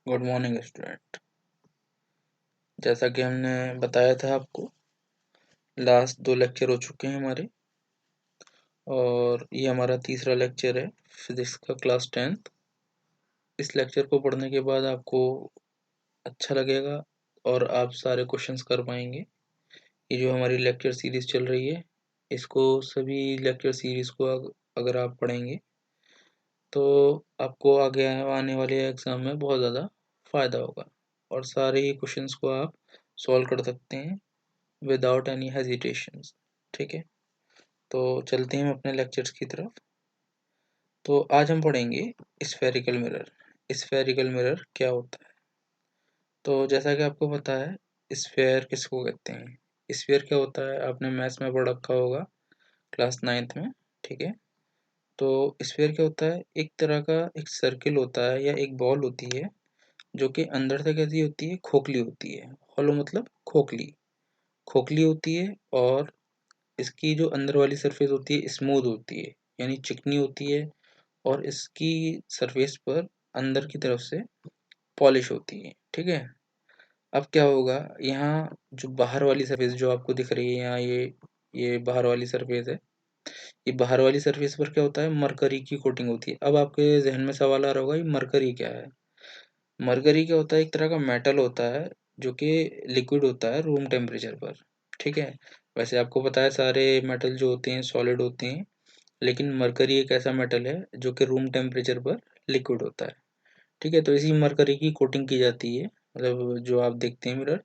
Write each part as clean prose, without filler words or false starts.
Good morning student. जैसा कि हमने बताया था आपको, लास्ट 2 लेक्चर हो चुके हैं हमारे और ये हमारा तीसरा लेक्चर है फिजिक्स का क्लास 10th। इस लेक्चर को पढ़ने के बाद आपको अच्छा लगेगा और आप सारे क्वेश्चंस कर पाएंगे। ये जो हमारी लेक्चर सीरीज़ चल रही है, इसको सभी लेक्चर सीरीज़ को अगर आप पढ़ेंगे तो आपको आगे आने वाले एग्ज़ाम में बहुत ज़्यादा फ़ायदा होगा और सारे ही क्वेश्चंस को आप सॉल्व कर सकते हैं विदाउट एनी हेजिटेशंस। ठीक है, तो चलते हैं हम अपने लेक्चर्स की तरफ। तो आज हम पढ़ेंगे स्फेरिकल मिरर। स्फेरिकल मिरर क्या होता है? तो जैसा कि आपको पता है, स्फेयर किसको कहते हैं? स्फेयर क्या होता है, आपने मैथ्स में पढ़ रखा होगा क्लास 9th में। ठीक है, तो स्फेयर क्या होता है? एक तरह का एक सर्किल होता है या एक बॉल होती है जो कि अंदर से कैसी होती है, खोखली होती है। हॉलो मतलब खोखली, खोखली होती है और इसकी जो अंदर वाली सरफेस होती है स्मूथ होती है, यानी चिकनी होती है और इसकी सरफेस पर अंदर की तरफ से पॉलिश होती है। ठीक है, अब क्या होगा, यहाँ जो बाहर वाली सरफेस जो आपको दिख रही है, यहाँ ये बाहर वाली सरफेस है। ये बाहर वाली सरफेस पर क्या होता है, मरकरी की कोटिंग होती है। अब आपके जहन में सवाल आ रहा होगा, ये मरकरी क्या है? मरकरी क्या होता है, एक तरह का मेटल होता है जो कि लिक्विड होता है रूम टेम्परेचर पर। ठीक है, वैसे आपको पता है सारे मेटल जो होते हैं सॉलिड होते हैं, लेकिन मरकरी एक ऐसा मेटल है जो कि रूम टेम्परेचर पर लिक्विड होता है। ठीक है, तो इसी मरकरी की कोटिंग की जाती है। मतलब जो आप देखते हैं मिरर,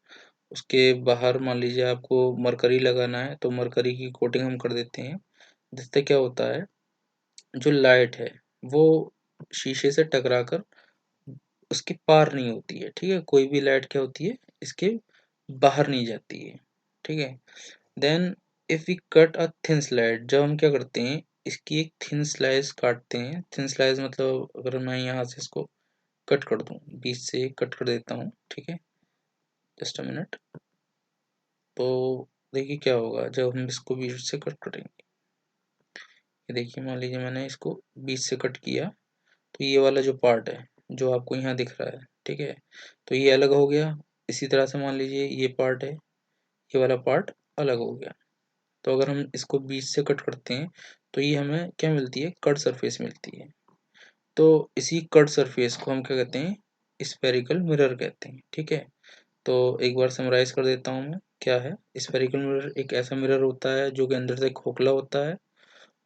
उसके बाहर मान लीजिए आपको मरकरी लगाना है तो मरकरी की कोटिंग हम कर देते हैं, जिससे क्या होता है, जो लाइट है वो शीशे से टकरा कर उसके पार नहीं होती है। ठीक है, कोई भी लाइट क्या होती है, इसके बाहर नहीं जाती है। ठीक है, then if we cut a thin slice, जब हम क्या करते हैं, इसकी एक थिन स्लाइस काटते हैं। थिन स्लाइस मतलब अगर मैं यहाँ से इसको कट कर दूं, बीच से कट कर देता हूँ। ठीक है, जस्ट अ मिनट। तो देखिए क्या होगा जब हम इसको बीच से कट करेंगे। ये देखिए, मान लीजिए मैंने इसको बीच से कट किया, तो ये वाला जो पार्ट है जो आपको यहाँ दिख रहा है, ठीक है, तो ये अलग हो गया। इसी तरह से मान लीजिए ये पार्ट है, ये वाला पार्ट अलग हो गया। तो अगर हम इसको बीच से कट करते हैं तो ये हमें क्या मिलती है, कट सरफेस मिलती है। तो इसी कट सरफेस को हम क्या कहते हैं, स्फेरिकल मिरर कहते हैं। ठीक है, तो एक बार समराइज कर देता हूँ मैं, क्या है स्फेरिकल मिरर? एक ऐसा मिरर होता है जो कि अंदर से खोखला होता है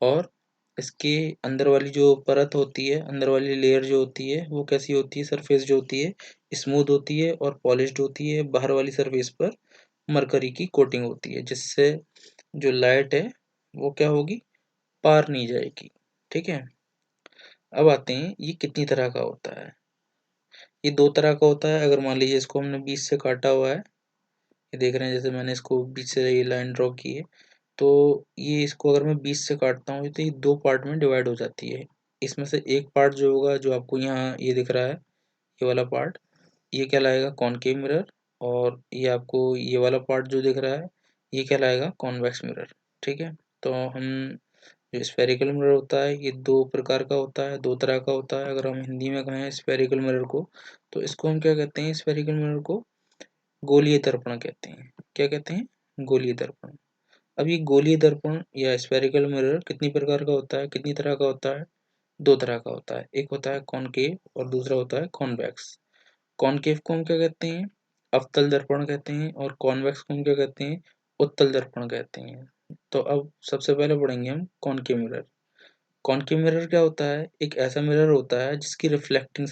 और इसके अंदर वाली जो परत होती है, अंदर वाली लेयर जो होती है वो कैसी होती है, सरफेस जो होती है स्मूथ होती है और पॉलिश्ड होती है। बाहर वाली सरफेस पर मरकरी की कोटिंग होती है, जिससे जो लाइट है वो क्या होगी, पार नहीं जाएगी। ठीक है, अब आते हैं ये कितनी तरह का होता है। ये 2 तरह का होता है। अगर मान लीजिए इसको हमने बीच से काटा हुआ है, ये देख रहे हैं जैसे मैंने इसको बीच से ये लाइन ड्रॉ की है, तो ये इसको अगर मैं बीच से काटता हूँ तो ये 2 पार्ट में डिवाइड हो जाती है। इसमें से एक पार्ट जो होगा, जो आपको यहाँ ये दिख रहा है, ये वाला पार्ट, ये कहलाएगा कॉनकेव मिरर। और ये आपको ये वाला पार्ट जो दिख रहा है, ये कहलाएगा कॉन्वेक्स मिरर। ठीक है, तो हम जो स्फेरिकल मिरर होता है ये 2 प्रकार का होता है, 2 तरह का होता है। अगर हम हिंदी में कहें स्फेरिकल मिरर को, तो इसको हम क्या कहते हैं, स्फेरिकल मिरर को गोलीय दर्पण कहते हैं। क्या कहते हैं, गोलीय दर्पण। अब ये गोलीय दर्पण या स्फेरिकल मिरर कितनी प्रकार का होता है, कितनी तरह का होता है? 2 तरह का होता है। एक होता है कॉनकेव और दूसरा होता है कॉन्वेक्स। कॉनकेव को हम क्या कहते हैं, अवतल दर्पण कहते हैं, और कॉन्वेक्स को हम क्या कहते हैं, उत्तल दर्पण कहते हैं। तो अब सबसे पहले पढ़ेंगे हम कॉनकेव मिरर। कॉनकेव मिरर क्या होता है, एक ऐसा मिरर होता है जिसकी रिफ्लेक्टिंग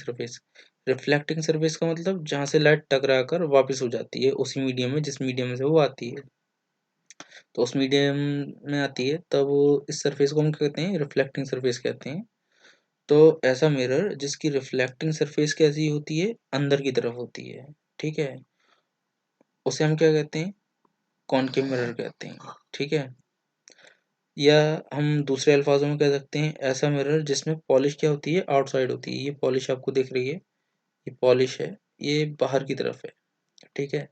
सरफेस का मतलब जहाँ से लाइट टकरा कर वापस हो जाती है उसी मीडियम में जिस मीडियम से वो आती है। तो उस मीडियम में आती है तब इस सरफेस को हम क्या कहते हैं, रिफ्लेक्टिंग सरफेस कहते हैं। तो ऐसा मिरर जिसकी रिफ्लेक्टिंग सरफेस कैसी होती है, अंदर की तरफ होती है। ठीक है, उसे हम क्या कहते हैं, कॉनकेव मिरर कहते हैं। ठीक है, या हम दूसरे अल्फाजों में कह सकते हैं ऐसा मिरर जिसमें पॉलिश क्या होती है, आउटसाइड होती है। ये पॉलिश आपको दिख रही है, ये पॉलिश है, ये बाहर की तरफ है। ठीक है,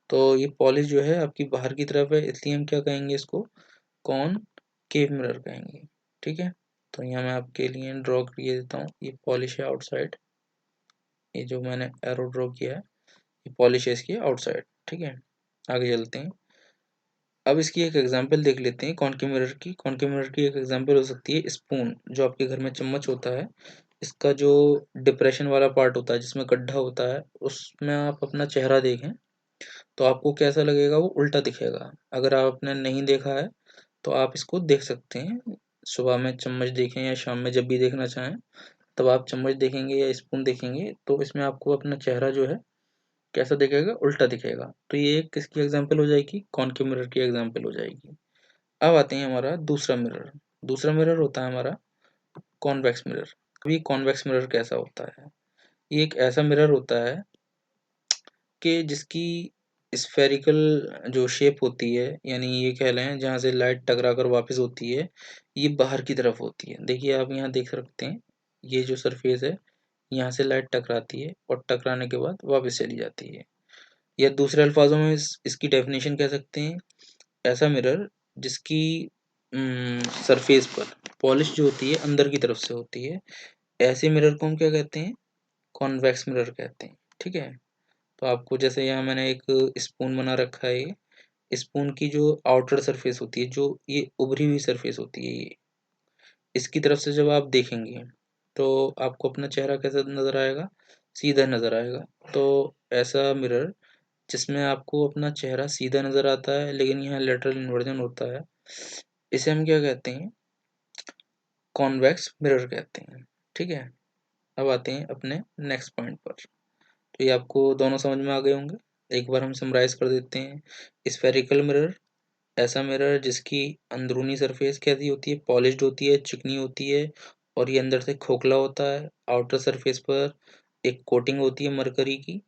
तो ये पॉलिश जो है आपकी बाहर की तरफ है, इसलिए हम क्या कहेंगे, इसको कॉनकेव मिरर कहेंगे। ठीक है, तो यहाँ मैं आपके लिए ड्रॉ करके देता हूँ, ये पॉलिश है आउटसाइड, ये जो मैंने एरो ड्रॉ किया है ये पॉलिश है इसकी आउटसाइड। ठीक है, आगे चलते हैं। अब इसकी एक एग्जांपल देख लेते हैं कॉनकेव मिरर की। कॉनकेव मिरर की एक एग्जांपल हो सकती है स्पून, जो आपके घर में चम्मच होता है, इसका जो डिप्रेशन वाला पार्ट होता है जिसमें गड्ढा होता है, उसमें आप अपना चेहरा देखें तो आपको कैसा लगेगा, वो उल्टा दिखेगा। अगर आपने नहीं देखा है तो आप इसको देख सकते हैं, सुबह में चम्मच देखें या शाम में जब भी देखना चाहें तब आप चम्मच देखेंगे या स्पून देखेंगे तो इसमें आपको अपना चेहरा जो है कैसा दिखेगा, उल्टा दिखेगा। तो ये एक किसकी एग्जांपल हो जाएगी, कॉनकेव मिरर की एग्जांपल हो जाएगी। अब आते हैं हमारा दूसरा मिरर। दूसरा मिरर होता है हमारा कॉन्वेक्स मिरर। अभी कॉन्वेक्स मिरर कैसा होता है, ये एक ऐसा मिरर होता है कि जिसकी स्फेरिकल जो शेप होती है, यानी ये कह लें जहाँ से लाइट टकरा कर वापस होती है, ये बाहर की तरफ होती है। देखिए आप यहाँ देख सकते हैं, ये जो सरफेस है यहाँ से लाइट टकराती है और टकराने के बाद वापस चली जाती है। या दूसरे अल्फाजों में इसकी डेफिनेशन कह सकते हैं, ऐसा मिरर जिसकी सरफेस पर पॉलिश जो होती है अंदर की तरफ से होती है, ऐसे मिरर को हम क्या कहते हैं, कॉन्वेक्स मिरर कहते हैं। ठीक है, तो आपको जैसे यहाँ मैंने एक स्पून बना रखा है, ये स्पून की जो आउटर सरफेस होती है, जो ये उभरी हुई सरफेस होती है, ये इसकी तरफ से जब आप देखेंगे तो आपको अपना चेहरा कैसा नजर आएगा, सीधा नजर आएगा। तो ऐसा मिरर जिसमें आपको अपना चेहरा सीधा नजर आता है लेकिन यहाँ लेटरल इन्वर्जन होता है, इसे हम क्या कहते हैं, कॉन्वेक्स मिरर कहते हैं। ठीक है, अब आते हैं अपने नेक्स्ट पॉइंट पर। तो ये आपको दोनों समझ में आ गए होंगे। एक बार हम समराइज कर देते हैं। स्फेरिकल मिरर, ऐसा मिरर जिसकी अंदरूनी सरफेस कैसी होती है, पॉलिश्ड होती है, चिकनी होती है और ये अंदर से खोखला होता है। आउटर सरफेस पर एक कोटिंग होती है मरकरी की।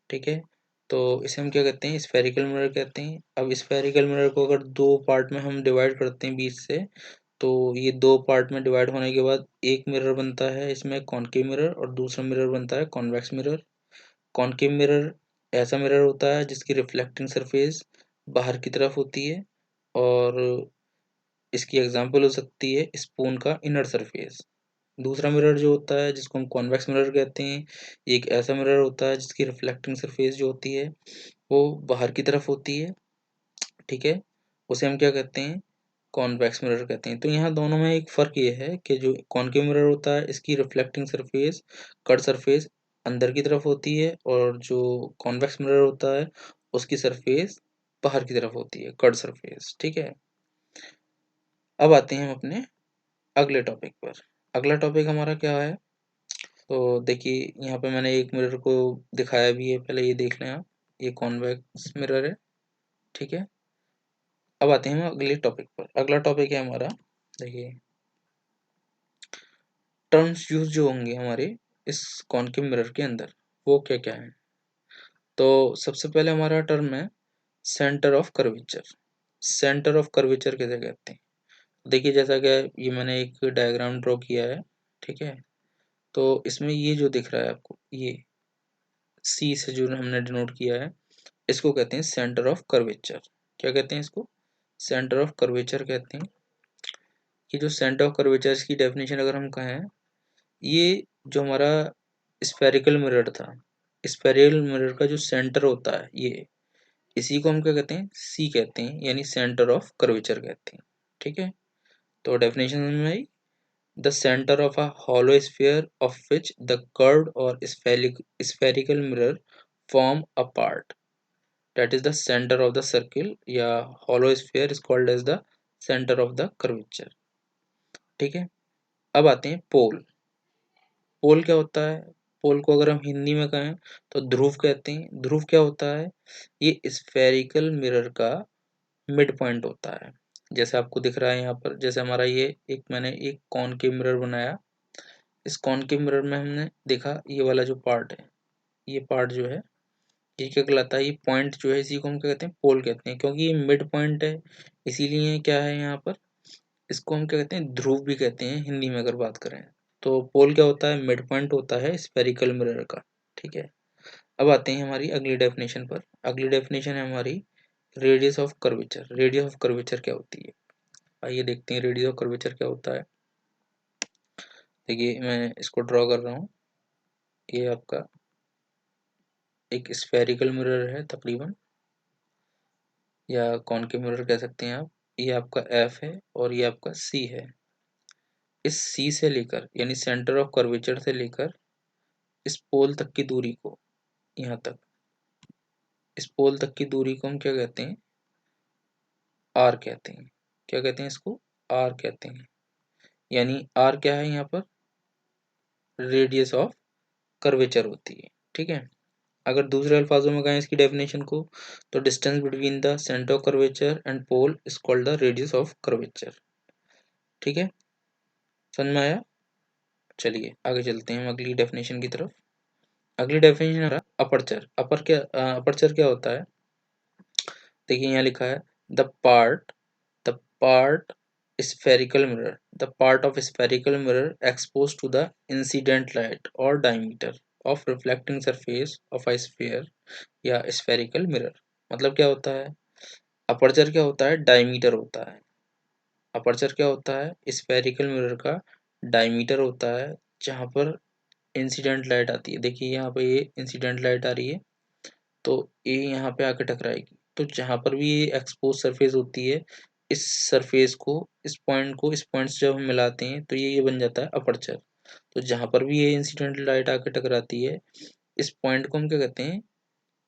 ठीक है, तो इसे हम क्या कहते हैं, स्फेरिकल मिरर कहते हैं। अब स्फेरिकल मिरर को अगर दो पार्ट में हम डिवाइड करते हैं बीच से, तो ये दो पार्ट में डिवाइड होने के बाद एक मिरर बनता है इसमें कॉनकेव मिरर और दूसरा मिरर बनता है कॉन्वेक्स मिरर। कॉनकेव मिरर ऐसा मिरर होता है जिसकी रिफ्लेक्टिंग सरफेस बाहर की तरफ होती है और इसकी एग्जांपल हो सकती है स्पून का इनर सरफेस। दूसरा मिरर जो होता है जिसको हम कॉन्वेक्स मिरर कहते हैं, ये एक ऐसा मिरर होता है जिसकी रिफ्लेक्टिंग सरफेस जो होती है वो बाहर की तरफ होती है। ठीक है, उसे हम क्या कहते हैं, कॉन्वेक्स मिरर कहते हैं। तो यहाँ दोनों में एक फ़र्क ये है कि जो कॉनकेव मिरर होता है इसकी रिफ्लेक्टिंग सरफेस, कट सरफेस अंदर की तरफ होती है और जो कॉन्वेक्स मिरर होता है उसकी सरफेस बाहर की तरफ होती है, कट सरफेस। ठीक है, अब आते हैं हम अपने अगले टॉपिक पर। अगला टॉपिक हमारा क्या है, तो देखिए यहाँ पे मैंने एक मिरर को दिखाया भी है, पहले ये देख लें आप, ये कॉन्वेक्स मिरर है। ठीक है, अब आते हैं हम अगले टॉपिक पर। अगला टॉपिक है हमारा, देखिए टर्म्स यूज जो होंगे हमारे इस कॉनकेव मिरर के अंदर वो क्या क्या है। तो सबसे पहले हमारा टर्म है centre of curvature. Centre of curvature कैसे कहते हैं, देखिए जैसा कि ये मैंने एक डायग्राम ड्रॉ किया है। ठीक है, तो इसमें ये जो दिख रहा है आपको, ये सी से जो हमने डिनोट किया है, इसको कहते हैं सेंटर ऑफ कर्वेचर। क्या कहते हैं इसको, सेंटर ऑफ कर्वेचर कहते हैं। कि जो सेंटर ऑफ कर्वेचर की डेफिनेशन अगर हम कहें, ये जो हमारा स्फेरिकल मिरर था, स्फेरिकल मिरर का जो सेंटर होता है ये, इसी को हम क्या कहते हैं, सी कहते हैं, यानी सेंटर ऑफ कर्वेचर कहते हैं। ठीक है, तो डेफिनेशन में आई, the centre of a hollow sphere of which the curved or spherical mirror form a part, that is the center of the circle, या hollow sphere is called as the center of the curvature। ठीक है, अब आते हैं पोल। पोल क्या होता है, पोल को अगर हम हिंदी में कहें तो ध्रुव कहते हैं। ध्रुव क्या होता है, ये स्फेरिकल मिरर का मिड पॉइंट होता है। जैसे आपको दिख रहा है यहाँ पर, जैसे हमारा ये एक मैंने एक कॉनकेव मिरर बनाया, इस कॉनकेव मिरर में हमने देखा ये वाला जो पार्ट है, ये पार्ट जो है ये क्या कहलाता है, ये पॉइंट जो है इसी को हम क्या कहते हैं, पोल कहते हैं। क्योंकि ये मिड पॉइंट है इसीलिए क्या है यहाँ पर, इसको हम क्या कहते हैं, ध्रुव भी कहते हैं हिंदी में अगर बात करें। तो पोल क्या होता है, मिड पॉइंट होता है स्फेरिकल मिरर का। ठीक है, अब आते हैं हमारी अगली डेफिनेशन पर। अगली डेफिनेशन है हमारी radius of curvature. Radius of curvature क्या होती है, आइए देखते हैं रेडियस ऑफ कर्वेचर क्या होता है। देखिए मैं इसको ड्रॉ कर रहा हूँ, ये आपका एक स्फेरिकल मिरर है तकरीबन, या कॉनकेव मिरर कह सकते हैं आप। ये आपका एफ है और ये आपका सी है। इस सी से लेकर यानी सेंटर ऑफ कर्वेचर से लेकर इस पोल तक की दूरी को, यहाँ तक इस पोल तक की दूरी को हम क्या कहते हैं, आर कहते हैं। क्या कहते हैं इसको, आर कहते हैं। यानी आर क्या है यहाँ पर, रेडियस ऑफ कर्वेचर होती है। ठीक है। अगर दूसरे अल्फाजों में कहें इसकी डेफिनेशन को, तो distance between the centre of curvature and pole is called the radius of curvature. ठीक है, समझ में आया। चलिए आगे चलते हैं हम अगली डेफिनेशन की तरफ। अगली डेफिनेशन है अपर्चर। अपर्चर क्या होता है, देखिए यहाँ लिखा है the part spherical mirror, the part of spherical mirror exposed to the incident light or diameter of reflecting surface of a sphere या spherical mirror। मतलब क्या होता है, अपर्चर क्या होता है, डायमीटर होता है। अपर्चर क्या होता है, स्फेरिकल मिरर का डायमीटर होता है जहाँ पर इंसिडेंट लाइट आती है। देखिए यहाँ पे ये इंसिडेंट लाइट आ रही है, तो ये यहाँ पे आके टकराएगी। तो जहाँ पर भी ये एक्सपोज सरफेस होती है, इस सरफेस को, इस पॉइंट से जब हम मिलाते हैं तो ये बन जाता है अपर्चर। तो जहाँ पर भी ये इंसिडेंट लाइट आके टकराती है, इस पॉइंट को हम क्या कहते हैं,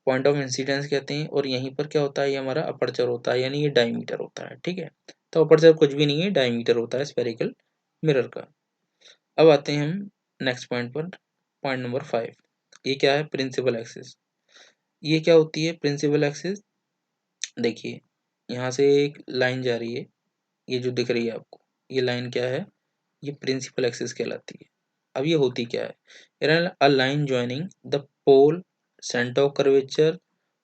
पॉइंट ऑफ इंसिडेंस कहते हैं। और यहीं पर क्या होता है, ये हमारा अपर्चर होता है, यानी ये डायमीटर होता है। ठीक है, तो अपर्चर कुछ भी नहीं है, डायमीटर होता है स्फेरिकल मिरर का। अब आते हैं हम नेक्स्ट पॉइंट पर, पॉइंट नंबर 5। ये क्या है, प्रिंसिपल एक्सिस। ये क्या होती है प्रिंसिपल एक्सिस, देखिए यहाँ से एक लाइन जा रही है, ये जो दिख रही है आपको, ये लाइन क्या है, ये प्रिंसिपल एक्सिस कहलाती है। अब ये होती क्या है, a line joining the pole centre of curvature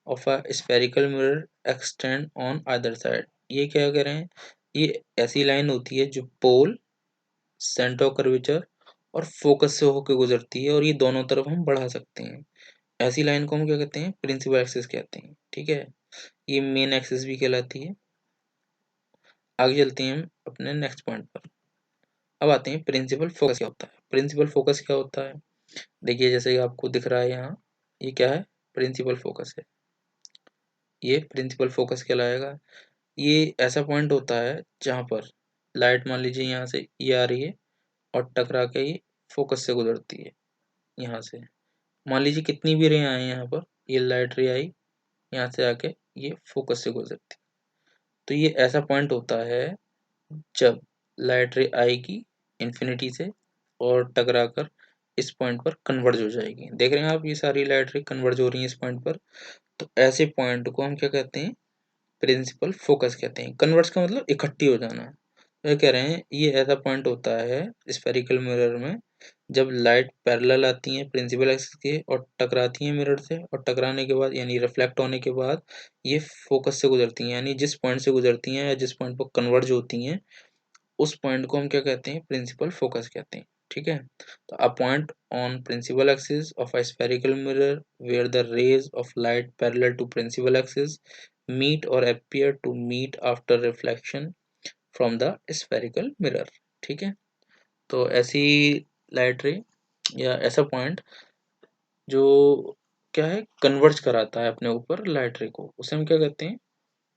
of a spherical mirror extend on other side. ये क्या कह रहे हैं, ये ऐसी लाइन होती है जो पोल, सेंटर ऑफ कर्वेचर और फोकस से होकर गुजरती है, और ये दोनों तरफ हम बढ़ा सकते हैं। ऐसी लाइन को हम क्या कहते हैं, प्रिंसिपल एक्सिस कहते हैं। ठीक है, ये मेन एक्सिस भी कहलाती है। आगे चलते हैं हम अपने नेक्स्ट पॉइंट पर। अब आते हैं प्रिंसिपल फोकस क्या होता है। प्रिंसिपल फोकस क्या होता है, देखिए जैसे कि आपको दिख रहा है यहाँ, ये क्या है, प्रिंसिपल फोकस है। ये प्रिंसिपल फोकस कहलाएगा। ये ऐसा पॉइंट होता है जहाँ पर लाइट, मान लीजिए यहाँ से ये आ रही है और टकरा के ये फोकस से गुजरती है। यहाँ से मान लीजिए कितनी भी रे आई यहाँ पर, ये लाइट रे आई यहाँ से आके ये फोकस से गुजरती है। तो ये ऐसा पॉइंट होता है जब लाइट रे आएगी इन्फिनिटी से और टकराकर इस पॉइंट पर कन्वर्ज हो जाएगी। देख रहे हैं आप, ये सारी लाइट रे कन्वर्ज हो रही है इस पॉइंट पर। तो ऐसे पॉइंट को हम क्या कहते हैं, प्रिंसिपल फोकस कहते हैं। कन्वर्ज का मतलब इकट्ठी हो जाना। तो ये कह रहे हैं ये ऐसा पॉइंट होता है स्फेरिकल मिरर में जब लाइट पैरेलल आती हैं प्रिंसिपल एक्सिस के और टकराती हैं मिरर से, और टकराने के बाद यानी रिफ्लेक्ट होने के बाद ये फोकस से गुजरती हैं, यानी जिस पॉइंट से गुजरती हैं या जिस पॉइंट पर कन्वर्ज होती हैं उस पॉइंट को हम क्या कहते हैं, प्रिंसिपल फोकस कहते हैं। ठीक है, तो a point on principal axis of a spherical mirror where the rays of light parallel to principal axis meet और appear to meet after reflection from the spherical mirror. ठीक है, तो ऐसी लाइट रे या ऐसा पॉइंट जो क्या है, कन्वर्ज कराता है अपने ऊपर लाइट रे को, उसे हम क्या कहते हैं,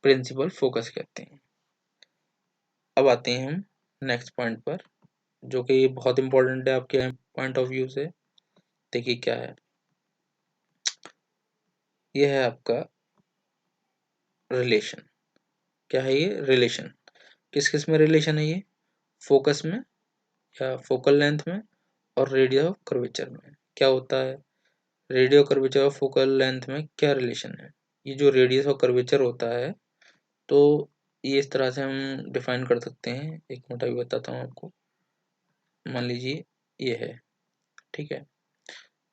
प्रिंसिपल फोकस कहते हैं। अब आते हैं हम नेक्स्ट पॉइंट पर, जो कि बहुत इंपॉर्टेंट है आपके पॉइंट ऑफ व्यू से। देखिए क्या है, ये है आपका रिलेशन। क्या है ये रिलेशन, किस किस में रिलेशन है ये, फोकस में या फोकल लेंथ में और रेडियस ऑफ कर्वेचर में। क्या होता है, रेडियो कर्वेचर और फोकल लेंथ में क्या रिलेशन है। ये जो रेडियस और कर्वेचर होता है, तो ये इस तरह से हम डिफाइन कर सकते हैं। एक मिनट अभी बताता हूँ आपको। मान लीजिए ये है, ठीक है,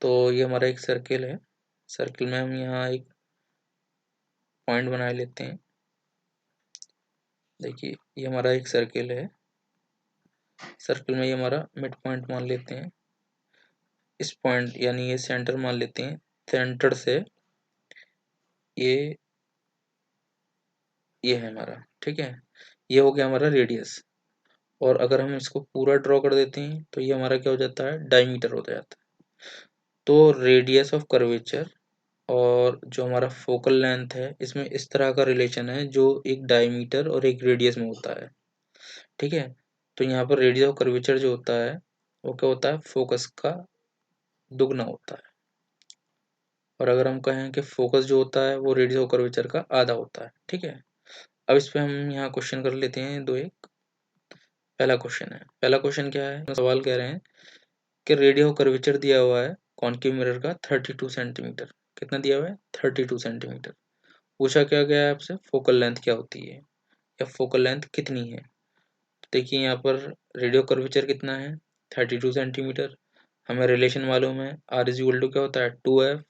तो ये हमारा एक सर्किल है। सर्किल में हम यहाँ एक पॉइंट बना लेते हैं। देखिए ये हमारा एक सर्किल है, सर्किल में ये हमारा मिड पॉइंट मान लेते हैं। इस पॉइंट यानी ये सेंटर मान लेते हैं, सेंटर से ये है हमारा, ठीक है, ये हो गया हमारा रेडियस। और अगर हम इसको पूरा ड्रॉ कर देते हैं तो ये हमारा क्या हो जाता है, डायमीटर हो जाता है। तो रेडियस ऑफ कर्वेचर और जो हमारा फोकल लेंथ है इसमें इस तरह का रिलेशन है जो एक डायमीटर और एक रेडियस में होता है। ठीक है, तो यहाँ पर रेडियस ऑफ कर्वेचर जो होता है वो क्या होता है, फोकस का दुगना होता है। और अगर हम कहें कि फोकस जो होता है वो रेडियस ऑफ कर्वेचर का आधा होता है। ठीक है, अब इस पे हम यहाँ क्वेश्चन कर लेते हैं दो एक। पहला क्वेश्चन क्या है, सवाल कह रहे हैं कि रेडियस ऑफ कर्वेचर दिया हुआ है कॉन्केव मिरर का 32 सेंटीमीटर। कितना दिया हुआ है, 32 सेंटीमीटर। पूछा क्या गया है आपसे, फोकल लेंथ क्या होती है या फोकल लेंथ कितनी है। तो देखिए यहाँ पर रेडियो कर्वेचर कितना है, 32 सेंटीमीटर। हमें रिलेशन मालूम है, आर इज इक्वल टू क्या होता है, 2f।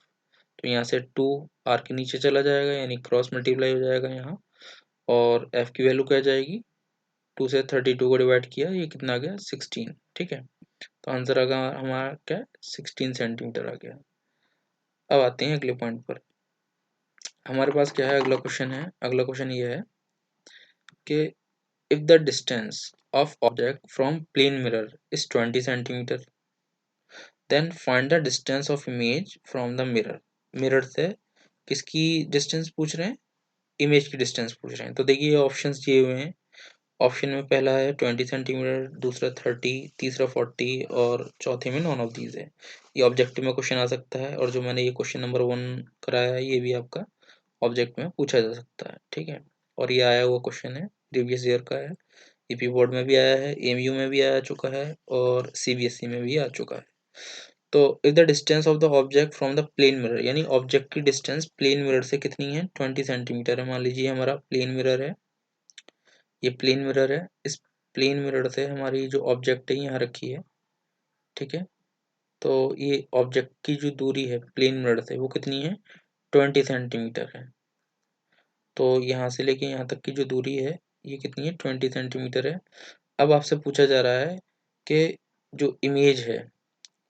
तो यहाँ से 2 आर के नीचे चला जाएगा यानी क्रॉस मल्टीप्लाई हो जाएगा यहाँ, और एफ की वैल्यू क्या जाएगी, 2 से 32 को डिवाइड किया, ये कितना आ गया, 16। ठीक है, तो आंसर आ गया हमारा क्या, 16 सेंटीमीटर आ गया। अब आते हैं अगले पॉइंट पर। हमारे पास क्या है, अगला क्वेश्चन ये है कि if the distance of object from plane mirror is 20 centimeter, then find the distance of image from the mirror। Mirror से किसकी डिस्टेंस पूछ रहे हैं, इमेज की डिस्टेंस पूछ रहे हैं। तो देखिए ऑप्शंस दिए हुए हैं। ऑप्शन में पहला है 20 सेंटीमीटर, दूसरा 30, तीसरा 40 और चौथे में नॉन ऑफ दीज है। ये ऑब्जेक्टिव में क्वेश्चन आ सकता है, और जो मैंने ये क्वेश्चन नंबर 1 कराया है ये भी आपका ऑब्जेक्ट में पूछा जा सकता है। ठीक है, और ये आया हुआ क्वेश्चन है, प्रीवियस ईयर का है, ईपी बोर्ड में भी आया है, एमयू में भी आ चुका है और सीबीएसई में भी आ चुका है। तो if the distance of the object from the plane mirror, यानी ऑब्जेक्ट की डिस्टेंस प्लेन मिरर से कितनी है, 20 सेंटीमीटर है। मान लीजिए हमारा प्लेन मिरर है, ये प्लेन मिरर है, इस प्लेन मिरर से हमारी जो ऑब्जेक्ट है यहाँ रखी है। ठीक है, तो ये ऑब्जेक्ट की जो दूरी है प्लेन मिरर से वो कितनी है, 20 सेंटीमीटर है। तो यहाँ से लेके यहाँ तक की जो दूरी है ये कितनी है, 20 सेंटीमीटर है। अब आपसे पूछा जा रहा है कि जो इमेज है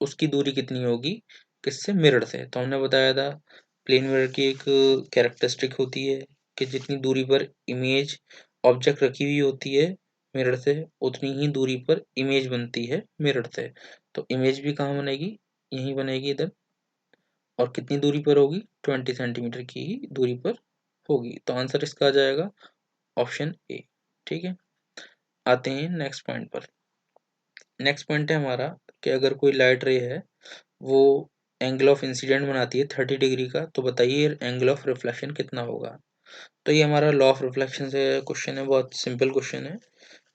उसकी दूरी कितनी होगी, किससे, मिरर से। तो हमने बताया था प्लेन मिरर की एक कैरेक्टरिस्टिक होती है कि जितनी दूरी पर इमेज ऑब्जेक्ट रखी हुई होती है मिरर से, उतनी ही दूरी पर इमेज बनती है मिरर से। तो इमेज भी कहाँ बनेगी, यहीं बनेगी इधर, और कितनी दूरी पर होगी, 20 सेंटीमीटर की ही दूरी पर होगी। तो आंसर इसका आ जाएगा ऑप्शन ए। ठीक है, आते हैं नेक्स्ट पॉइंट पर। नेक्स्ट पॉइंट है हमारा कि अगर कोई लाइट रे है वो एंगल ऑफ इंसिडेंट बनाती है 30 डिग्री का, तो बताइए एंगल ऑफ रिफ्लेक्शन कितना होगा। तो ये हमारा लॉ ऑफ रिफ्लेक्शन से क्वेश्चन है, बहुत सिंपल क्वेश्चन है।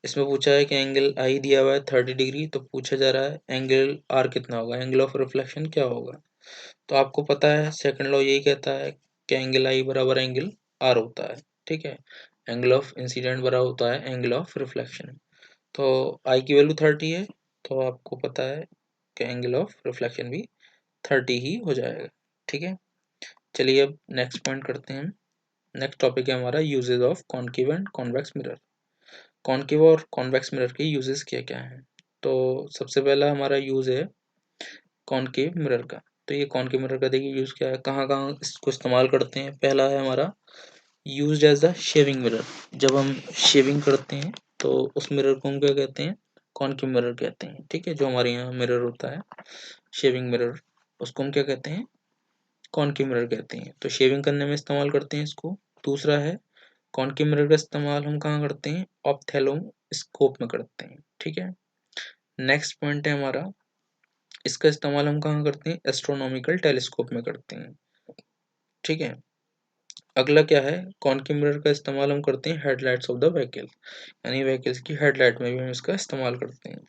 इसमें पूछा है कि एंगल आई दिया हुआ है 30 डिग्री, तो पूछा जा रहा है एंगल आर कितना होगा, एंगल ऑफ रिफ्लेक्शन क्या होगा। तो आपको पता है सेकंड लॉ यही कहता है कि एंगल आई बराबर एंगल आर होता है। ठीक है, एंगल ऑफ इंसिडेंट बराबर होता है एंगल ऑफ रिफ्लेक्शन। तो आई की वैल्यू 30 है, तो आपको पता है कि एंगल ऑफ रिफ्लेक्शन भी 30 ही हो जाएगा। ठीक है, चलिए अब नेक्स्ट पॉइंट करते हैं। नेक्स्ट टॉपिक है हमारा uses of concave and convex mirror. Concave और कॉन्वेक्स मिरर के यूजेस क्या क्या हैं। तो सबसे पहला हमारा यूज है कॉन्केव मिरर का। तो ये कॉन्केव मिरर का देखिए यूज क्या है, कहाँ कहाँ इसको इस्तेमाल करते हैं। पहला है हमारा used as the shaving mirror. जब हम शेविंग करते हैं तो उस मिरर को हम क्या कहते हैं, कॉन्केव मिरर कहते हैं। ठीक है, जो हमारे यहाँ मिरर होता है शेविंग मिरर, उसको हम क्या कहते हैं, कॉन्केव मिरर कहते हैं। तो शेविंग करने में इस्तेमाल करते हैं इसको। दूसरा है कॉन्केव मिरर का इस्तेमाल हम कहाँ करते हैं, ऑप्थेलोस्कोप में करते हैं। ठीक है, नेक्स्ट पॉइंट है हमारा, इसका इस्तेमाल हम कहाँ करते हैं, एस्ट्रोनॉमिकल टेलीस्कोप में करते हैं। ठीक है, अगला क्या है, कॉन्केव मिरर का इस्तेमाल हम करते हैं हेडलाइट्स ऑफ द व्हीकल, यानी व्हीकल्स की हेडलाइट में भी हम इसका इस्तेमाल करते हैं।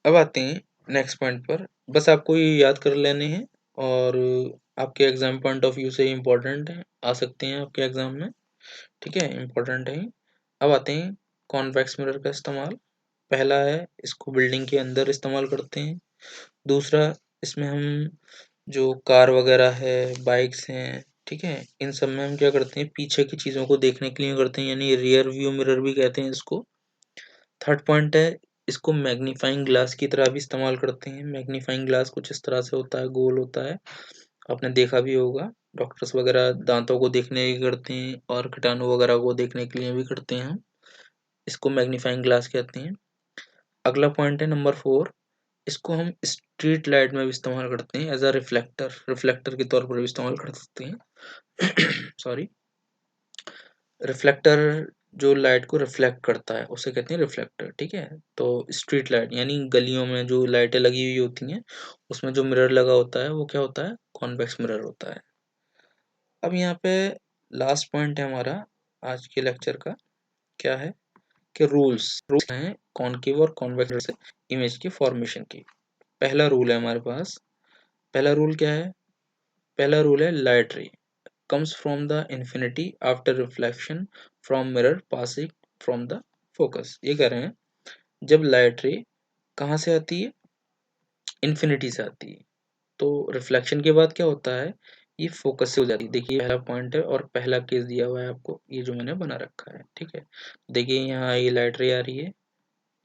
अब आते हैं नेक्स्ट पॉइंट पर, बस आपको ये याद कर लेने हैं, और आपके एग्जाम पॉइंट ऑफ व्यू से इम्पोर्टेंट है, आ सकते हैं आपके एग्जाम में। ठीक है, इम्पोर्टेंट है। अब आते हैं कॉन्वेक्स मिरर का इस्तेमाल। पहला है इसको बिल्डिंग के अंदर इस्तेमाल करते हैं। दूसरा, इसमें हम जो कार वगैरह है, बाइक्स हैं, ठीक है, इन सब में हम क्या करते हैं, पीछे की चीज़ों को देखने के लिए करते हैं, यानी रियर व्यू मिरर भी कहते हैं इसको। थर्ड पॉइंट है, इसको मैग्नीफाइंग ग्लास की तरह भी इस्तेमाल करते हैं। मैग्नीफाइंग ग्लास कुछ इस तरह से होता है, गोल होता है, आपने देखा भी होगा। डॉक्टर्स वगैरह दांतों को देखने के करते हैं और कीटाणु वगैरह को देखने के लिए भी करते हैं, इसको मैग्नीफाइंग ग्लास कहते हैं। अगला पॉइंट है नंबर 4, इसको हम स्ट्रीट लाइट में भी इस्तेमाल करते हैं, एज अ रिफ्लेक्टर के तौर पर भी इस्तेमाल कर सकते हैं। सॉरी, रिफ्लेक्टर जो लाइट को रिफ्लेक्ट करता है उसे कहते हैं रिफ्लेक्टर, ठीक है। तो स्ट्रीट लाइट यानी गलियों में जो लाइटें लगी हुई होती हैं उसमें जो मिरर लगा होता है वो क्या होता है, कॉन्वेक्स मिरर होता है। अब यहाँ पे लास्ट पॉइंट है हमारा आज के लेक्चर का, क्या है कि रूल्स हैं कॉनकेव और कॉन्वेक्स से इमेज की फॉर्मेशन की। पहला रूल है हमारे पास, पहला रूल क्या है, पहला रूल है लाइट रे comes from the infinity after reflection from mirror passing from the focus। ये कह रहे हैं जब लाइट रे कहाँ से आती है, इन्फिनिटी से आती है, तो रिफ्लेक्शन के बाद क्या होता है, ये फोकस से हो जाती है। देखिए पहला पॉइंट है और पहला केस दिया हुआ है आपको, ये जो मैंने बना रखा है, ठीक है। देखिए यहाँ ये लाइट रे आ रही है,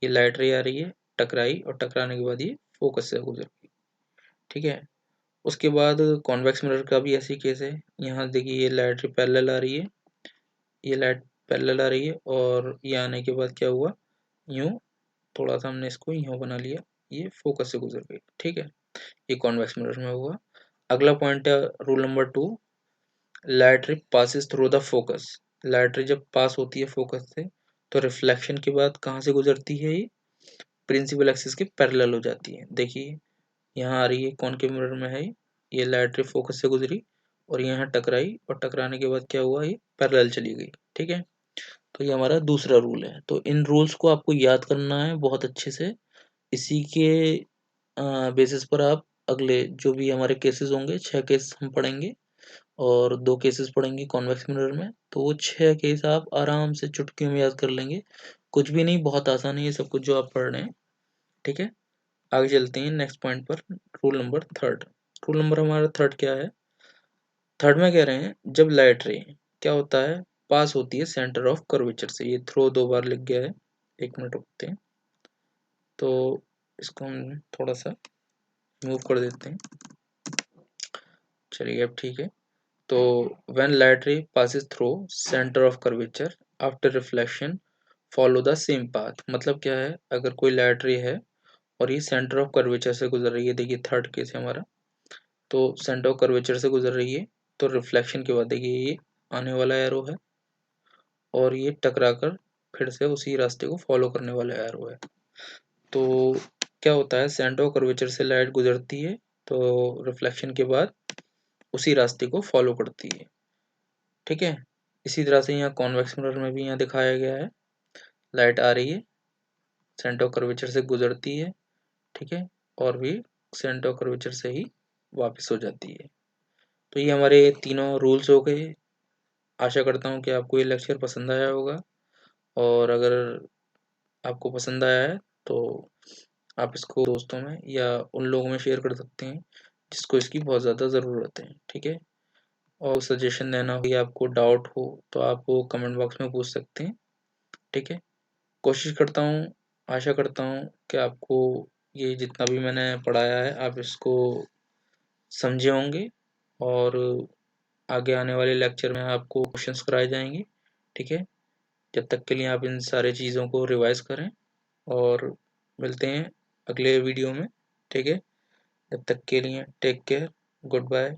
ये लाइट रे आ रही है, टकराई और टकराने के बाद ये फोकस से गुजर गई, ठीक है। उसके बाद कॉन्वेक्स मिरर का भी ऐसी केस है, यहाँ देखिए ये लाइट रे पैरेलल आ रही है, ये लाइट पैरेलल आ रही है और ये आने के बाद क्या हुआ, यूं थोड़ा सा हमने इसको यूं बना लिया, ये फोकस से गुजर गई, ठीक है। ये कॉन्वेक्स मिरर में हुआ। अगला पॉइंट है रूल नंबर 2, लाइट रे passes through the focus. Light रे जब पास होती है फोकस से तो रिफ्लेक्शन के बाद कहाँ से गुजरती है, ये प्रिंसिपल एक्सिस के पैरेलल हो जाती है। देखिए यहाँ आ रही है, कॉनकेव मिरर में है, ये लाइट रे फोकस से गुजरी और यहाँ टकराई और टकराने के बाद क्या हुआ, ये पैरेलल चली गई, ठीक है। तो ये हमारा दूसरा रूल है। तो इन रूल्स को आपको याद करना है बहुत अच्छे से, इसी के बेसिस पर आप अगले जो भी हमारे केसेस होंगे, 6 केस हम पढ़ेंगे और 2 केसेस पढ़ेंगे कॉन्वेक्स मिरर में, तो वो 6 केस आप आराम से चुटकियों में याद कर लेंगे। कुछ भी नहीं, बहुत आसान है ये सब कुछ जो आप पढ़ रहे हैं, ठीक है। आगे चलते हैं नेक्स्ट पॉइंट पर, rule number third. Rule number हमारा थर्ड क्या है, थर्ड में कह रहे हैं जब लाइट रे क्या होता है, पास होती है सेंटर ऑफ कर्वेचर से। ये थ्रो 2 बार लिख गया है, 1 मिनट रुकते हैं, तो इसको हम थोड़ा सा मूव कर देते हैं, चलिए अब ठीक है। तो व्हेन लाइट रे passes through centre of curvature after reflection follow the same path. मतलब क्या है, अगर कोई लाइट रे है और ये सेंटर ऑफ कर्वेचर से गुजर रही है, देखिए थर्ड केस है हमारा, तो सेंटर ऑफ कर्वेचर से गुजर रही है, तो रिफ्लेक्शन के बाद देखिए ये आने वाला एरो है और ये टकरा कर फिर से उसी रास्ते को फॉलो करने वाला एरो है। तो क्या होता है, सेंटर ऑफ कर्वेचर से लाइट गुजरती है तो रिफ्लेक्शन के बाद उसी रास्ते को फॉलो करती है, ठीक है। इसी तरह से यहाँ कॉन्वेक्स मिरर में भी यहाँ दिखाया गया है, लाइट आ रही है, सेंटर ऑफ कर्वेचर से गुजरती है, ठीक है, और भी सेंटर ऑफ कर्वेचर से ही वापस हो जाती है। तो ये हमारे तीनों रूल्स हो गए। आशा करता हूँ कि आपको ये लेक्चर पसंद आया होगा, और अगर आपको पसंद आया है तो आप इसको दोस्तों में या उन लोगों में शेयर कर सकते हैं जिसको इसकी बहुत ज़्यादा ज़रूरत है, ठीक है। और सजेशन देना हो या आपको डाउट हो तो आप वो कमेंट बॉक्स में पूछ सकते हैं, ठीक है। कोशिश करता हूँ, आशा करता हूँ कि आपको ये जितना भी मैंने पढ़ाया है आप इसको समझे होंगे, और आगे आने वाले लेक्चर में आपको क्वेश्चंस कराए जाएंगे, ठीक है। जब तक के लिए आप इन सारे चीज़ों को रिवाइज करें और मिलते हैं अगले वीडियो में, ठीक है। जब तक के लिए टेक केयर, गुड बाय।